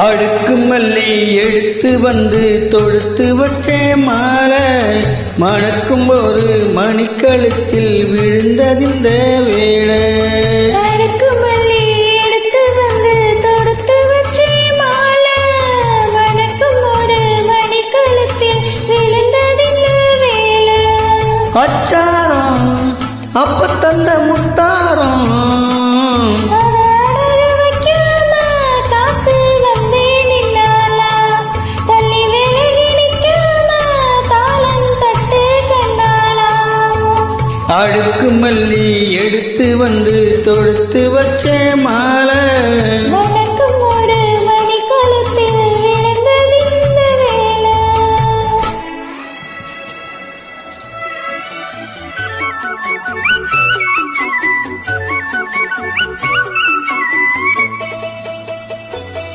அடுக்கு மல்லி எடுத்து வந்து தொடுத்து வச்சே மாலை மணக்கும் ஒரு மணிக்கழுத்தில் விழுந்ததிந்த வேளை. அடுக்கு மல்லி எடுத்து வந்து தொடுத்து வச்சே மாலை மணக்கும் ஒரு மணிக்கழுத்தில் விழுந்ததிந்த வேளை. அச்சாரம் அப்ப தந்த முத்தாரம் அடுக்கு மல்லி எடுத்து வந்து தொடுத்து வச்சே மாலை